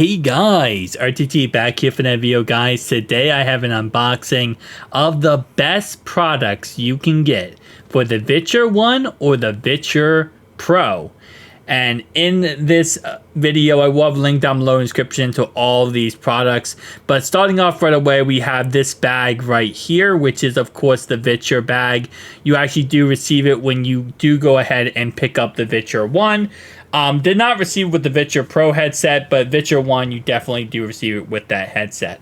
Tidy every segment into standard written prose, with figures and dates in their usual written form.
Hey guys, RTT back here for that video, guys. Today I have an unboxing of the best products you can get for the Viture 1 or the Viture Pro. And in this video, I will have a link down below in the description to all of these products. But starting off right away, we have this bag right here, which is of course the Viture bag. You actually do receive it when you do go ahead and pick up the Viture 1. Did not receive it with the Viture Pro headset, but Viture 1, you definitely do receive it with that headset.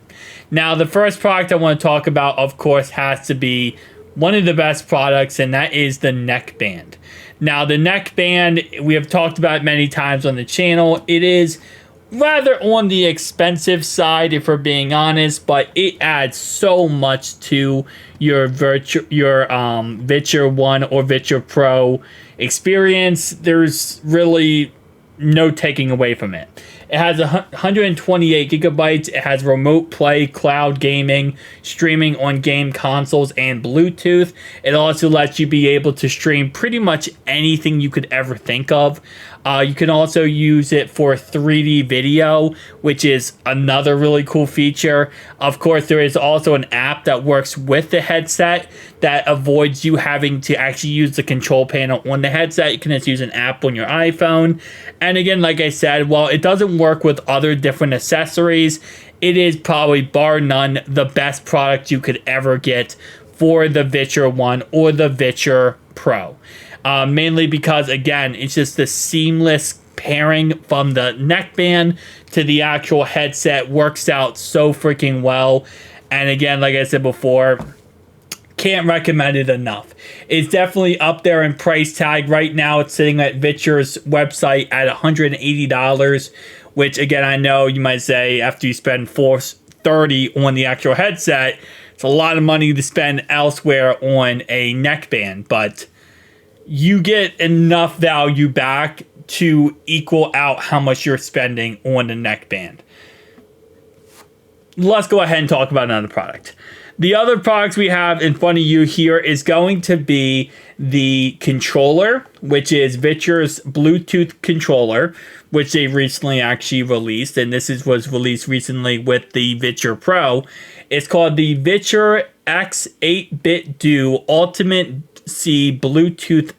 Now, the first product I want to talk about, of course, has to be one of the best products, and that is the NECKBAND. Now, the NECKBAND, we have talked about it many times on the channel. It is rather on the expensive side, if we're being honest, but it adds so much to your Viture 1 or Viture Pro experience. There's really no taking away from it. It has 128 gigabytes. It has remote play, cloud gaming, streaming on game consoles, and Bluetooth. It also lets you be able to stream pretty much anything you could ever think of. You can also use it for 3D video, which is another really cool feature. Of course, there is also an app that works with the headset that avoids you having to actually use the control panel on the headset. You can just use an app on your iPhone. And again, like I said, while it doesn't work with other different accessories, it is probably bar none the best product you could ever get for the Viture 1 or the Viture Pro. Mainly because, again, it's just the seamless pairing from the neckband to the actual headset works out so freaking well. And again, like I said before, can't recommend it enough. It's definitely up there in price tag. Right now, it's sitting at Viture's website at $180, which, again, I know you might say after you spend $430 on the actual headset, it's a lot of money to spend elsewhere on a neckband, but you get enough value back to equal out how much you're spending on the neckband. Let's go ahead and talk about another product. The other products we have in front of you here is going to be the controller, which is Viture's Bluetooth controller, which they recently actually released, and this was released recently with the Viture Pro. It's called the Viture X 8-Bit Do Ultimate C Bluetooth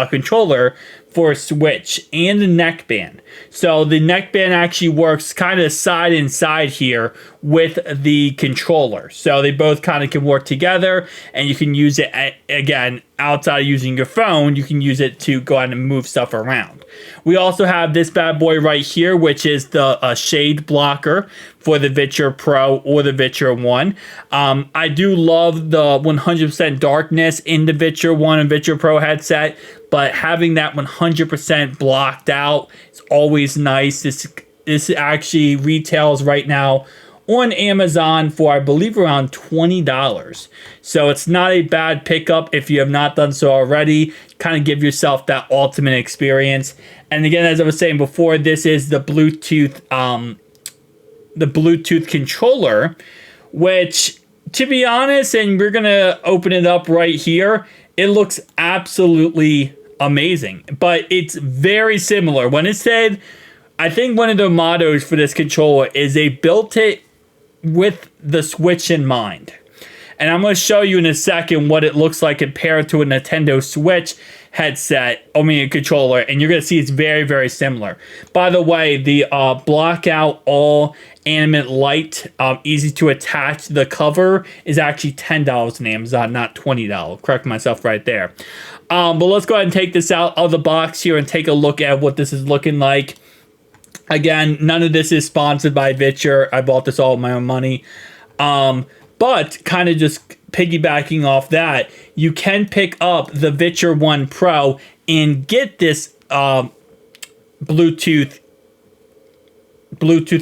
controller for Switch and the neckband. So the neckband actually works kind of side and side here with the controller. So they both kind of can work together, and you can use it, again, outside of using your phone, you can use it to go ahead and move stuff around. We also have this bad boy right here, which is the shade blocker for the Viture Pro or the Viture 1. I do love the 100% darkness in the Viture 1 and Viture Pro headset, but having that 100% blocked out is always nice. This actually retails right now on Amazon for, I believe, around $20. So it's not a bad pickup if you have not done so already. Kind of give yourself that ultimate experience. And again, as I was saying before, this is the Bluetooth controller, which, to be honest, and we're gonna open it up right here, it looks absolutely amazing. But it's very similar. When it said, I think one of the mottos for this controller is they built it with the Switch in mind. And I'm going to show you in a second what it looks like compared to a Nintendo Switch headset, a controller, and you're going to see it's very, very similar. By the way, the block out all animate light, easy to attach, the cover is actually $10 on Amazon, not $20. Correct myself right there. But let's go ahead and take this out of the box here and take a look at what this is looking like. Again, none of this is sponsored by Viture. I bought this all with my own money. But kind of just piggybacking off that, you can pick up the Viture 1 Pro and get this Bluetooth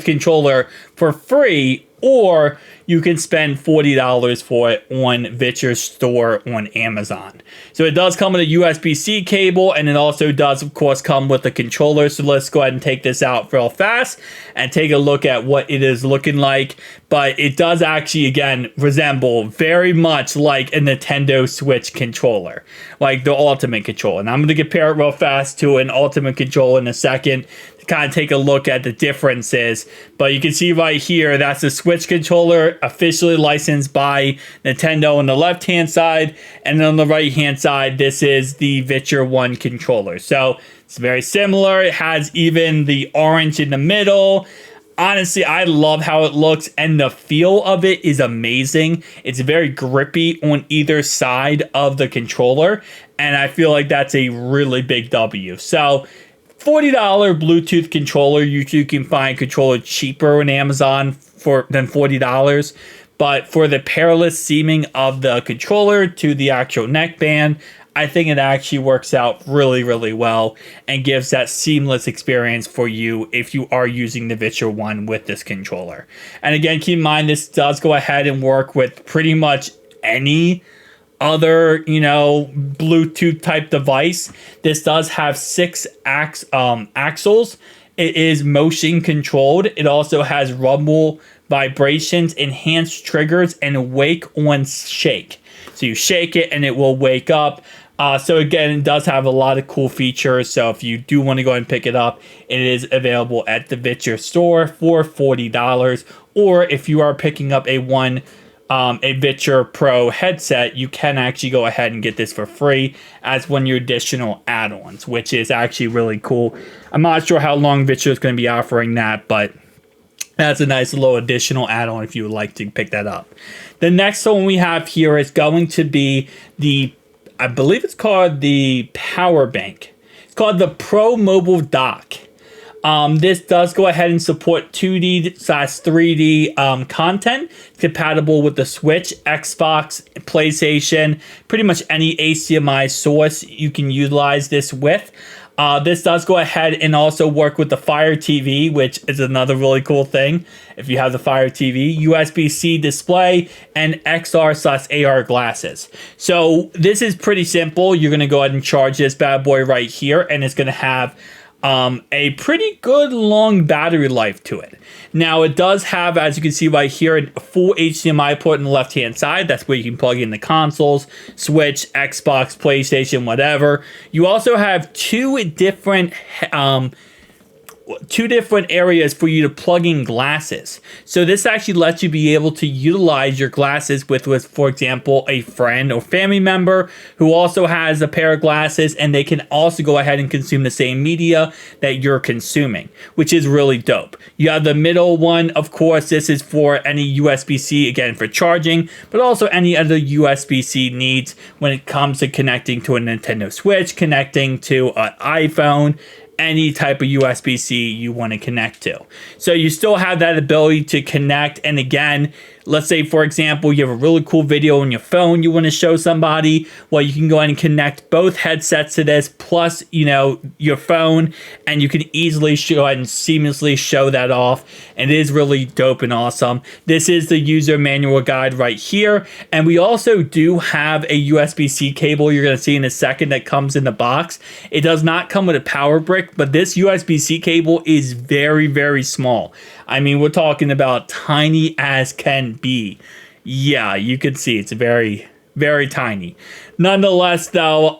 controller for free, or you can spend $40 for it on Viture's store on Amazon. So it does come with a USB-C cable, and it also does, of course, come with a controller. So let's go ahead and take this out real fast and take a look at what it is looking like. But it does actually, again, resemble very much like a Nintendo Switch controller, like the Ultimate controller. And I'm going to compare it real fast to an Ultimate controller in a second, kind of take a look at the differences. But you can see right here, that's the Switch controller, officially licensed by Nintendo on the left-hand side. And then on the right-hand side, this is the Viture 1 controller. So it's very similar. It has even the orange in the middle. Honestly, I love how it looks, and the feel of it is amazing. It's very grippy on either side of the controller, and I feel like that's a really big W. So, $40 Bluetooth controller. You can find controller cheaper on Amazon than $40. But for the perilous seaming of the controller to the actual neckband, I think it actually works out really, really well and gives that seamless experience for you if you are using the Viture 1 with this controller. And again, keep in mind, this does go ahead and work with pretty much any other, Bluetooth type device. This does have 6 axles. It is motion controlled. It also has rumble, vibrations, enhanced triggers, and wake on shake. So you shake it and it will wake up. So again, it does have a lot of cool features. So if you do want to go ahead and pick it up, it is available at the Viture store for $40. Or if you are picking up a Viture Pro headset, you can actually go ahead and get this for free as one of your additional add-ons, which is actually really cool. I'm not sure how long Viture is going to be offering that, but that's a nice little additional add-on if you would like to pick that up. The next one we have here is going to be I believe it's called the Power Bank. It's called the Pro Mobile Dock. This does go ahead and support 2D/3D content. It's compatible with the Switch, Xbox, PlayStation, pretty much any HDMI source you can utilize this with. This does go ahead and also work with the Fire TV, which is another really cool thing. If you have the Fire TV, USB-C display, and XR/AR glasses. So this is pretty simple. You're going to go ahead and charge this bad boy right here, and it's going to have a pretty good long battery life to it. Now it does have, as you can see right here, a full HDMI port on the left hand side. That's where you can plug in the consoles, Switch, Xbox, PlayStation, whatever. You also have two different areas for you to plug in glasses. So this actually lets you be able to utilize your glasses with, for example, a friend or family member who also has a pair of glasses, and they can also go ahead and consume the same media that you're consuming, which is really dope. You have the middle one, of course. This is for any USB-C, again, for charging, but also any other USB-C needs when it comes to connecting to a Nintendo Switch, connecting to an iPhone, any type of USB-C you want to connect to. So you still have that ability to connect. And again, let's say, for example, you have a really cool video on your phone you want to show somebody. Well, you can go ahead and connect both headsets to this, plus, your phone, and you can easily go ahead and seamlessly show that off. And it is really dope and awesome. This is the user manual guide right here. And we also do have a USB-C cable you're going to see in a second that comes in the box. It does not come with a power brick, but this USB-C cable is very, very small. I mean, we're talking about tiny as can be. Yeah, you can see it's very, very tiny. Nonetheless, though,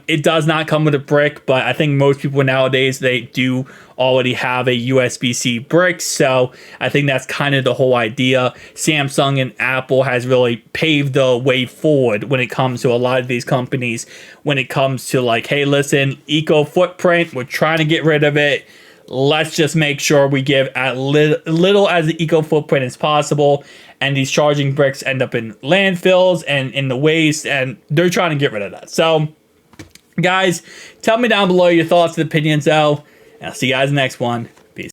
it does not come with a brick, but I think most people nowadays, they do already have a USB-C brick, so I think that's kind of the whole idea. Samsung and Apple has really paved the way forward when it comes to a lot of these companies, when it comes to like, hey, listen, eco footprint, we're trying to get rid of it. Let's just make sure we give as little as the eco footprint as possible. And these charging bricks end up in landfills and in the waste, and they're trying to get rid of that. So, guys, tell me down below your thoughts and opinions, though. And I'll see you guys in the next one.